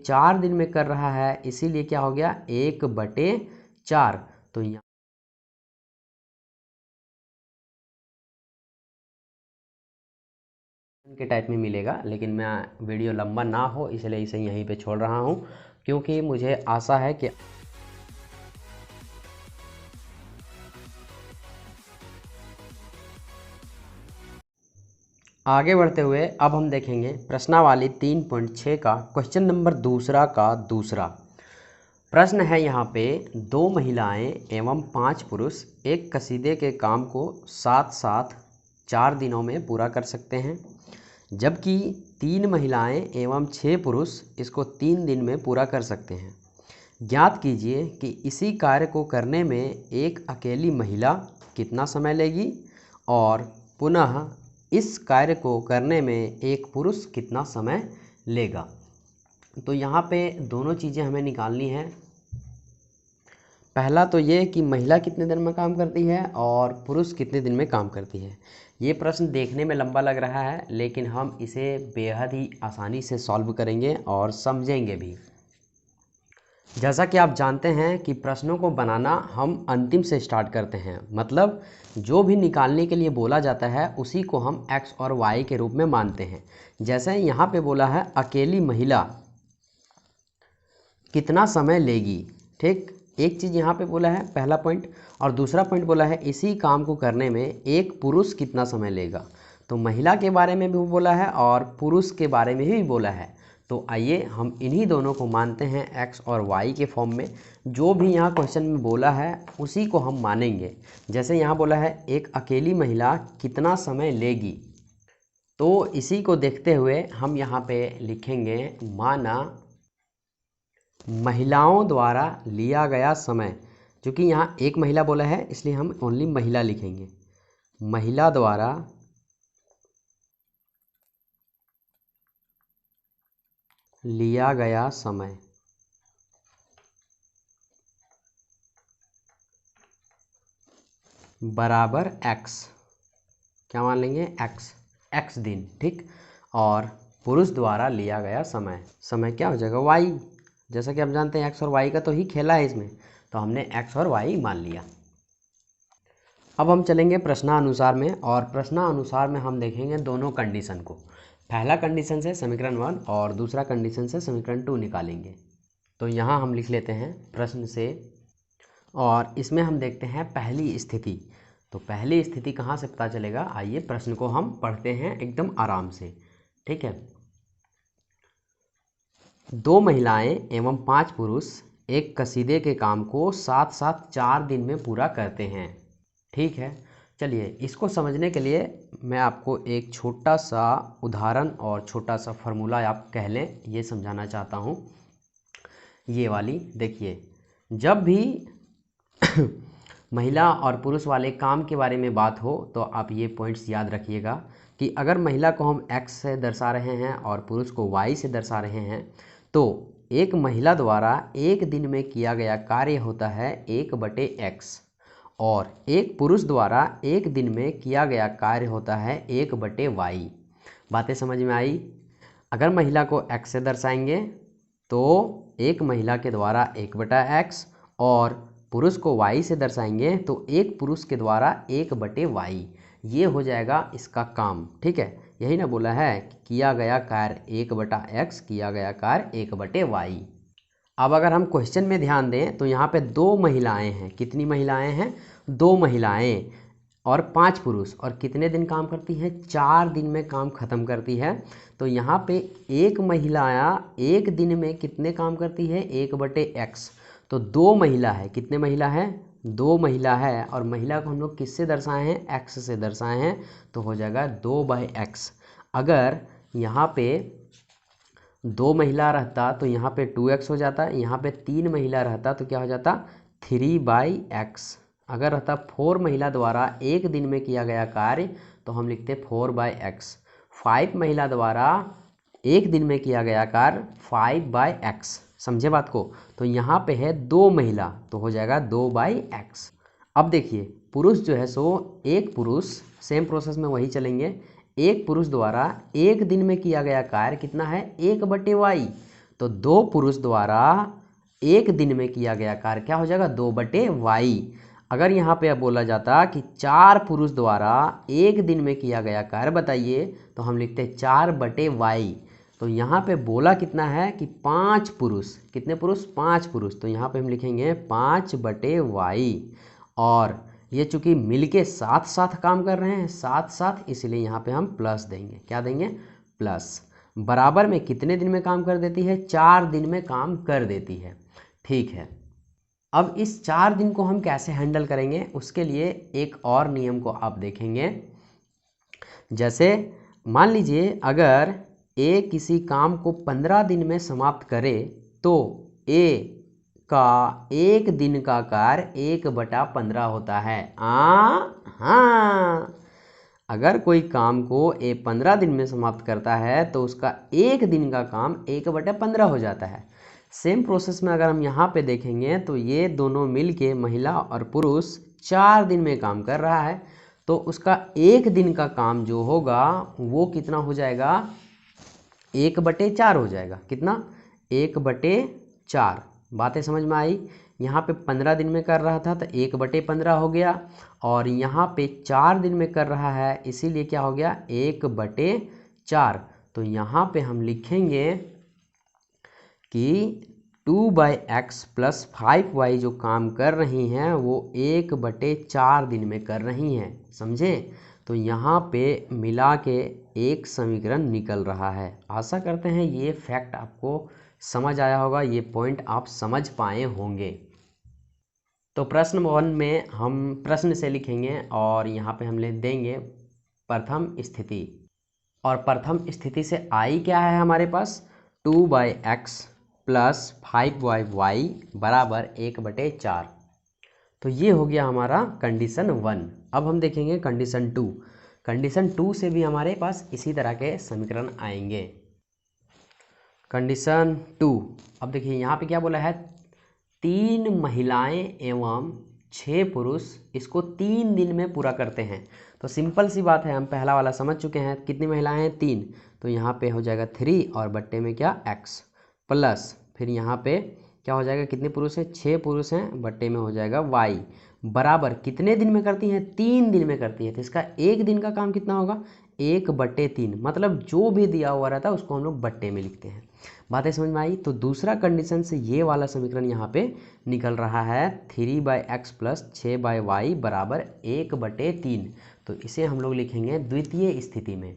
4 दिन में कर रहा है, इसीलिए क्या हो गया 1/4। तो यहाँ के टाइप में मिलेगा, लेकिन मैं वीडियो लंबा ना हो इसलिए इसे यहीं पे छोड़ रहा हूँ, क्योंकि मुझे आशा है कि आगे बढ़ते हुए अब हम देखेंगे प्रश्नावली 3.6 का क्वेश्चन नंबर दूसरा का दूसरा प्रश्न है। यहाँ पे 2 महिलाएं एवं 5 पुरुष एक कसीदे के काम को साथ साथ 4 दिनों में पूरा कर सकते हैं, जबकि 3 महिलाएं एवं 6 पुरुष इसको 3 दिन में पूरा कर सकते हैं। ज्ञात कीजिए कि इसी कार्य को करने में एक अकेली महिला कितना समय लेगी और पुनः इस कार्य को करने में एक पुरुष कितना समय लेगा। तो यहाँ पे दोनों चीज़ें हमें निकालनी है। पहला तो ये कि महिला कितने दिन में काम करती है और पुरुष कितने दिन में काम करती है। ये प्रश्न देखने में लंबा लग रहा है, लेकिन हम इसे बेहद ही आसानी से सॉल्व करेंगे और समझेंगे भी। जैसा कि आप जानते हैं कि प्रश्नों को बनाना हम अंतिम से स्टार्ट करते हैं, मतलब जो भी निकालने के लिए बोला जाता है उसी को हम x और y के रूप में मानते हैं। जैसे यहाँ पे बोला है अकेली महिला कितना समय लेगी, ठीक। एक चीज़ यहाँ पे बोला है पहला पॉइंट, और दूसरा पॉइंट बोला है इसी काम को करने में एक पुरुष कितना समय लेगा। तो महिला के बारे में भी बोला है और पुरुष के बारे में भी बोला है। तो आइए हम इन्हीं दोनों को मानते हैं x और y के फॉर्म में। जो भी यहाँ क्वेश्चन में बोला है उसी को हम मानेंगे। जैसे यहाँ बोला है एक अकेली महिला कितना समय लेगी, तो इसी को देखते हुए हम यहाँ पे लिखेंगे माना महिलाओं द्वारा लिया गया समय। क्योंकि यहाँ एक महिला बोला है इसलिए हम ओनली महिला लिखेंगे। महिला द्वारा लिया गया समय बराबर x, क्या मान लेंगे x दिन, ठीक। और पुरुष द्वारा लिया गया समय क्या हो जाएगा y। जैसा कि आप जानते हैं x और y का तो ही खेला है इसमें, तो हमने x और y मान लिया। अब हम चलेंगे प्रश्नानुसार में, और प्रश्नानुसार में हम देखेंगे दोनों कंडीशन को। पहला कंडीशन से समीकरण 1 और दूसरा कंडीशन से समीकरण 2 निकालेंगे। तो यहाँ हम लिख लेते हैं प्रश्न से, और इसमें हम देखते हैं पहली स्थिति। तो पहली स्थिति कहाँ से पता चलेगा, आइए प्रश्न को हम पढ़ते हैं एकदम आराम से, ठीक है। 2 महिलाएं एवं 5 पुरुष एक कसीदे के काम को साथ साथ 4 दिन में पूरा करते हैं, ठीक है। चलिए इसको समझने के लिए मैं आपको एक छोटा सा उदाहरण और छोटा सा फॉर्मूला आप कह लें ये समझाना चाहता हूँ। ये वाली देखिए, जब भी महिला और पुरुष वाले काम के बारे में बात हो तो आप ये पॉइंट्स याद रखिएगा कि अगर महिला को हम x से दर्शा रहे हैं और पुरुष को y से दर्शा रहे हैं, तो एक महिला द्वारा एक दिन में किया गया कार्य होता है 1/x, और एक पुरुष द्वारा एक दिन में किया गया कार्य होता है 1/y। बातें समझ में आई। अगर महिला को x से दर्शाएंगे तो एक महिला के द्वारा 1/x, और पुरुष को y से दर्शाएंगे तो एक पुरुष के द्वारा 1/y। ये हो जाएगा इसका काम, ठीक है। यही ना बोला है कि किया गया कार्य 1/x, किया गया कार्य 1/y। अब अगर हम क्वेश्चन में ध्यान दें तो यहाँ पे 2 महिलाएं हैं। कितनी महिलाएं हैं, 2 महिलाएं और 5 पुरुष, और कितने दिन काम करती हैं, 4 दिन में काम ख़त्म करती है। तो यहाँ पे एक महिला एक दिन में कितने काम करती है, 1/x। तो 2 महिला है, कितने महिला है, 2 महिला है, और महिला को हम लोग किससे दर्शाए हैं, x से दर्शाए हैं, तो हो जाएगा 2/x। अगर यहाँ पे 2 महिला रहता तो यहाँ पे 2x हो जाता, यहाँ पे 3 महिला रहता तो क्या हो जाता, 3/x। अगर रहता 4 महिला द्वारा एक दिन में किया गया कार्य तो हम लिखते 4/x। 5 महिला द्वारा एक दिन में किया गया कार्य 5/x। समझे बात को। तो यहाँ पे है 2 महिला तो हो जाएगा 2/x। अब देखिए पुरुष जो है सो एक पुरुष, सेम प्रोसेस में वही चलेंगे, एक पुरुष द्वारा एक दिन में किया गया कार्य कितना है, 1/y। तो 2 पुरुष द्वारा एक दिन में किया गया कार्य क्या हो जाएगा, 2/y। अगर यहाँ पे अब बोला जाता कि 4 पुरुष द्वारा एक दिन में किया गया कार्य बताइए, तो हम लिखते हैं 4/y। तो यहाँ पे बोला कितना है कि 5 पुरुष, कितने पुरुष, 5 पुरुष, तो यहाँ पे हम लिखेंगे 5/y। और ये चूँकि मिलके साथ साथ काम कर रहे हैं, साथ साथ, इसलिए यहाँ पे हम प्लस देंगे, क्या देंगे, प्लस। बराबर में कितने दिन में काम कर देती है, 4 दिन में काम कर देती है। ठीक है, अब इस 4 दिन को हम कैसे हैंडल करेंगे, उसके लिए एक और नियम को आप देखेंगे। जैसे मान लीजिए अगर ए किसी काम को 15 दिन में समाप्त करे तो ए का एक दिन का कार्य 1/15 होता है। हाँ, अगर कोई काम को ए 15 दिन में समाप्त करता है तो उसका एक दिन का काम 1/15 हो जाता है। सेम प्रोसेस में अगर हम यहाँ पे देखेंगे तो ये दोनों मिलके, महिला और पुरुष, 4 दिन में काम कर रहा है, तो उसका एक दिन का काम जो होगा वो कितना हो जाएगा, 1/4 हो जाएगा। कितना, 1/4। बातें समझ में आई। यहाँ पे 15 दिन में कर रहा था तो 1/15 हो गया, और यहाँ पे 4 दिन में कर रहा है, इसीलिए क्या हो गया, 1/4। तो यहाँ पे हम लिखेंगे कि 2/x + 5y जो काम कर रही हैं वो 1/4 दिन में कर रही हैं, समझे। तो यहाँ पे मिला के एक समीकरण निकल रहा है। आशा करते हैं ये फैक्ट आपको समझ आया होगा, ये पॉइंट आप समझ पाए होंगे। तो प्रश्न 1 में हम प्रश्न से लिखेंगे और यहाँ पे हम ले देंगे प्रथम स्थिति, और प्रथम स्थिति से आई क्या है हमारे पास, 2/x + 5y बराबर 1/4। तो ये हो गया हमारा कंडीशन 1। अब हम देखेंगे कंडीशन 2। कंडीशन 2 से भी हमारे पास इसी तरह के समीकरण आएंगे। कंडीशन 2, अब देखिए यहाँ पे क्या बोला है, 3 महिलाएं एवं 6 पुरुष इसको 3 दिन में पूरा करते हैं। तो सिंपल सी बात है, हम पहला वाला समझ चुके हैं। कितनी महिलाएं हैं, 3, तो यहाँ पे हो जाएगा 3 और बट्टे में क्या, x, प्लस फिर यहाँ पे क्या हो जाएगा, कितने पुरुष हैं, 6 पुरुष हैं, बट्टे में हो जाएगा y, बराबर कितने दिन में करती हैं, 3 दिन में करती है। तो इसका एक दिन का काम कितना होगा, 1/3। मतलब जो भी दिया हुआ रहता है उसको हम लोग बट्टे में लिखते हैं। बातें समझ में आई। तो दूसरा कंडीशन से ये वाला समीकरण यहाँ पे निकल रहा है, 3/x + 6/y बराबर 1/3। तो इसे हम लोग लिखेंगे द्वितीय स्थिति में।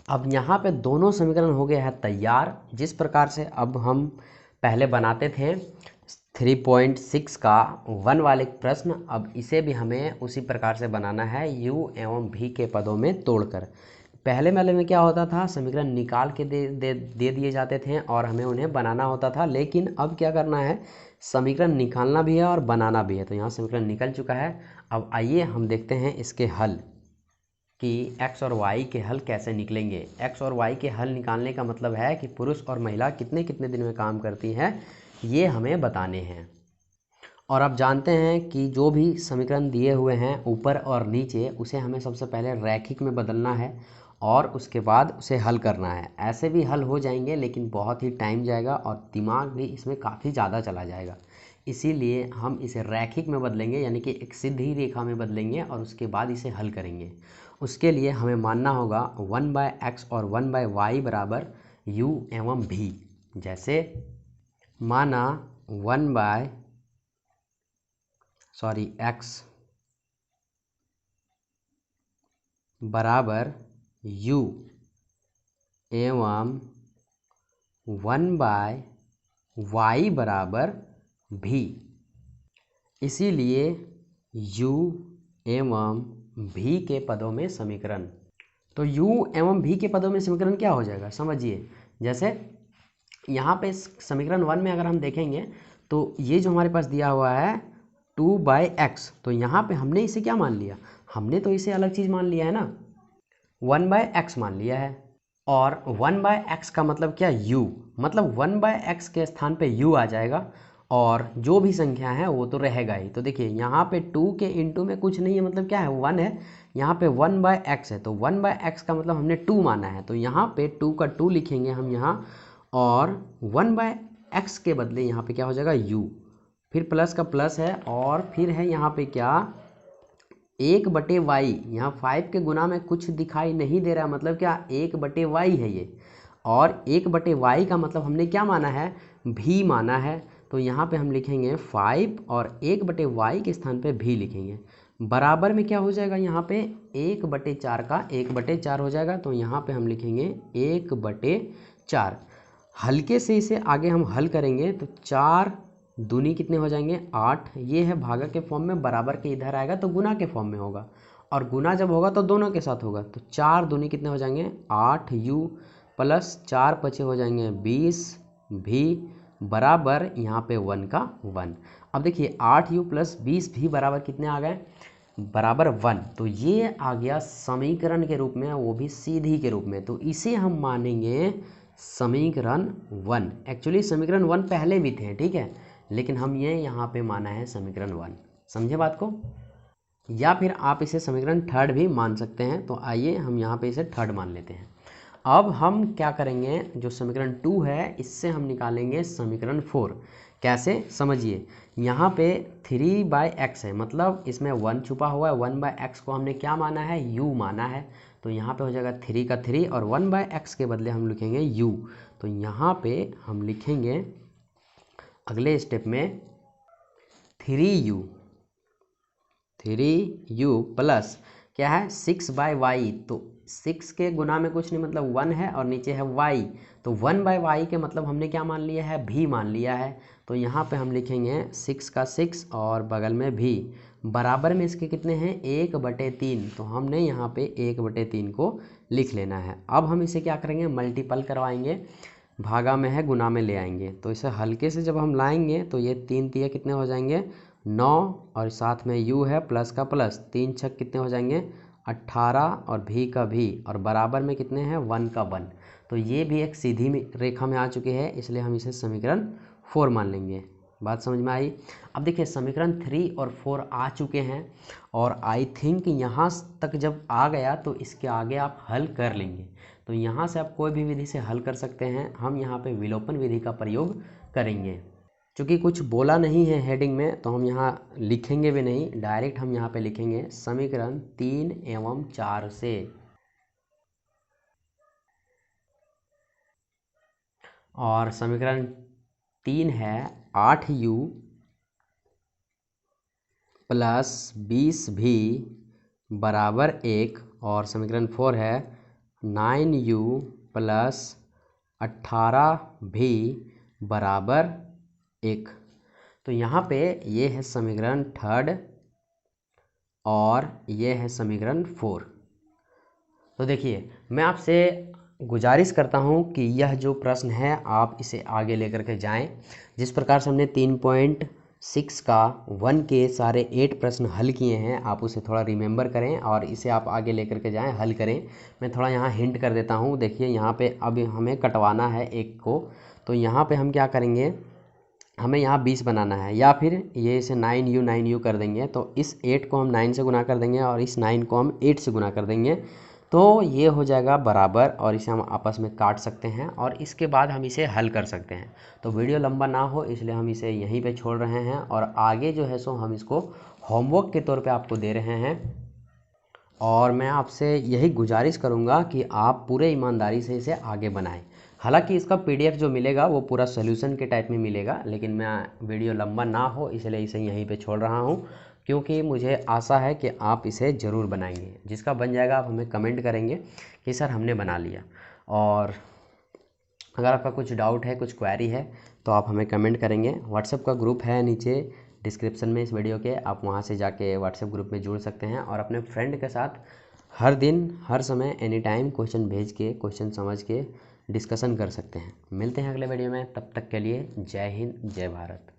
अब यहाँ पे दोनों समीकरण हो गए हैं तैयार। जिस प्रकार से अब हम पहले बनाते थे 3.6 का 1 वाले प्रश्न, अब इसे भी हमें उसी प्रकार से बनाना है, u एवं v के पदों में तोड़कर। पहले वाले में क्या होता था, समीकरण निकाल के दे दिए जाते थे और हमें उन्हें बनाना होता था। लेकिन अब क्या करना है, समीकरण निकालना भी है और बनाना भी है। तो यहाँ समीकरण निकल चुका है। अब आइए हम देखते हैं इसके हल, कि x और y के हल कैसे निकलेंगे। x और y के हल निकालने का मतलब है कि पुरुष और महिला कितने कितने दिन में काम करती हैं, ये हमें बताने हैं। और आप जानते हैं कि जो भी समीकरण दिए हुए हैं ऊपर और नीचे, उसे हमें सबसे पहले रैखिक में बदलना है और उसके बाद उसे हल करना है। ऐसे भी हल हो जाएंगे लेकिन बहुत ही टाइम जाएगा और दिमाग भी इसमें काफ़ी ज़्यादा चला जाएगा। इसीलिए हम इसे रैखिक में बदलेंगे, यानी कि एक सीधी रेखा में बदलेंगे और उसके बाद इसे हल करेंगे। उसके लिए हमें मानना होगा 1/x और 1/y बराबर u एवं v। जैसे माना x बराबर u एवं 1/y बराबर v। इसीलिए u एवं v के पदों में समीकरण। तो u एवं v के पदों में समीकरण क्या हो जाएगा, समझिए। जैसे यहाँ पे समीकरण 1 में अगर हम देखेंगे तो ये जो हमारे पास दिया हुआ है 2/x, तो यहाँ पे हमने इसे क्या मान लिया, हमने तो इसे अलग चीज़ मान लिया है ना, 1/x मान लिया है। और 1/x का मतलब क्या, u, मतलब 1/x के स्थान पे u आ जाएगा और जो भी संख्या है वो तो रहेगा ही। तो देखिए यहाँ पे 2 के इंटू में कुछ नहीं है, मतलब क्या है, 1 है। यहाँ पे 1/x है, तो 1/x का मतलब हमने 2 माना है, तो यहाँ पे 2 का 2 लिखेंगे हम यहाँ, और 1/x के बदले यहाँ पे क्या हो जाएगा u, फिर प्लस का प्लस है और फिर है यहाँ पे क्या 1/y। यहाँ 5 के गुना में कुछ दिखाई नहीं दे रहा, मतलब क्या 1/y है ये, और 1/y का मतलब हमने क्या माना है, भी माना है। तो यहाँ पे हम लिखेंगे 5 और 1/y के स्थान पे भी लिखेंगे। बराबर में क्या हो जाएगा, यहाँ पे 1/4 का 1/4 हो जाएगा। तो यहाँ पे हम लिखेंगे 1/4। हल्के से इसे आगे हम हल करेंगे तो 4 दूनी कितने हो जाएंगे 8। ये है भागा के फॉर्म में, बराबर के इधर आएगा तो गुना के फॉर्म में होगा, और गुना जब होगा तो दोनों के साथ होगा। तो 4 दूनी कितने हो जाएंगे 8u प्लस 4 पचे हो जाएंगे 20 भी बराबर यहाँ पे 1 का 1। अब देखिए 8u प्लस 20 भी बराबर कितने आ गए, बराबर 1। तो ये आ गया समीकरण के रूप में, वो भी सीधी के रूप में। तो इसे हम मानेंगे समीकरण 1। एक्चुअली समीकरण 1 पहले भी थे, ठीक है, लेकिन हम ये यहाँ पे माना है समीकरण 1। समझे बात को? या फिर आप इसे समीकरण 3 भी मान सकते हैं। तो आइए हम यहाँ पे इसे 3 मान लेते हैं। अब हम क्या करेंगे, जो समीकरण 2 है इससे हम निकालेंगे समीकरण 4। कैसे, समझिए। यहाँ पे 3/x है, मतलब इसमें 1 छुपा हुआ है। 1/x को हमने क्या माना है, u माना है। तो यहाँ पे हो जाएगा 3 का 3 और 1/x के बदले हम लिखेंगे u। तो यहाँ पे हम लिखेंगे अगले स्टेप में 3u प्लस क्या है 6/y। तो 6 के गुना में कुछ नहीं, मतलब 1 है और नीचे है y। तो 1/y के मतलब हमने क्या मान लिया है, भी मान लिया है। तो यहाँ पे हम लिखेंगे 6 का 6 और बगल में भी, बराबर में इसके कितने हैं 1/3। तो हमने यहाँ पे 1/3 को लिख लेना है। अब हम इसे क्या करेंगे, मल्टीपल करवाएंगे, भागा में है गुना में ले आएंगे। तो इसे हल्के से जब हम लाएंगे तो ये 3 तिया कितने हो जाएंगे 9, और साथ में u है प्लस का प्लस, 3 छक कितने हो जाएंगे 18 और भी का भी, और बराबर में कितने हैं 1 का 1। तो ये भी एक सीधी रेखा में आ चुके हैं, इसलिए हम इसे समीकरण 4 मान लेंगे। बात समझ में आई? अब देखिए समीकरण 3 और 4 आ चुके हैं, और आई थिंक यहाँ तक जब आ गया तो इसके आगे आप हल कर लेंगे। तो यहाँ से आप कोई भी विधि से हल कर सकते हैं। हम यहाँ पे विलोपन विधि का प्रयोग करेंगे। चूँकि कुछ बोला नहीं है हेडिंग में, तो हम यहाँ लिखेंगे भी नहीं, डायरेक्ट हम यहाँ पे लिखेंगे समीकरण 3 एवं 4 से। और समीकरण 3 है 8u प्लस 20 भी बराबर 1, और समीकरण 4 है 9u प्लस 18 भी बराबर 1। तो यहाँ पे ये है समीकरण 3 और ये है समीकरण 4। तो देखिए मैं आपसे गुजारिश करता हूँ कि यह जो प्रश्न है आप इसे आगे लेकर के जाएं। जिस प्रकार से हमने 3.6 का 1 के सारे 8 प्रश्न हल किए हैं, आप उसे थोड़ा रिमेंबर करें और इसे आप आगे लेकर के जाएं, हल करें। मैं थोड़ा यहाँ हिंट कर देता हूँ। देखिए यहाँ पे अब हमें कटवाना है एक को, तो यहाँ पे हम क्या करेंगे, हमें यहाँ 20 बनाना है, या फिर ये इसे 9u कर देंगे। तो इस 8 को हम 9 से गुना कर देंगे और इस 9 को हम 8 से गुना कर देंगे, तो ये हो जाएगा बराबर, और इसे हम आपस में काट सकते हैं और इसके बाद हम इसे हल कर सकते हैं। तो वीडियो लंबा ना हो इसलिए हम इसे यहीं पे छोड़ रहे हैं, और आगे जो है सो हम इसको होमवर्क के तौर पे आपको दे रहे हैं। और मैं आपसे यही गुजारिश करूँगा कि आप पूरे ईमानदारी से इसे आगे बनाएं। हालांकि इसका PDF जो मिलेगा वो पूरा सोल्यूशन के टाइप में मिलेगा, लेकिन मैं वीडियो लंबा ना हो इसलिए इसे यहीं पे छोड़ रहा हूँ, क्योंकि मुझे आशा है कि आप इसे ज़रूर बनाएंगे। जिसका बन जाएगा आप हमें कमेंट करेंगे कि सर हमने बना लिया। और अगर आपका कुछ डाउट है, कुछ क्वेरी है, तो आप हमें कमेंट करेंगे। व्हाट्सएप का ग्रुप है नीचे डिस्क्रिप्शन में इस वीडियो के, आप वहाँ से जाके व्हाट्सएप ग्रुप में जुड़ सकते हैं और अपने फ्रेंड के साथ हर दिन हर समय एनी टाइम क्वेश्चन भेज के, क्वेश्चन समझ के डिस्कशन कर सकते हैं। मिलते हैं अगले वीडियो में, तब तक के लिए जय हिंद जय भारत।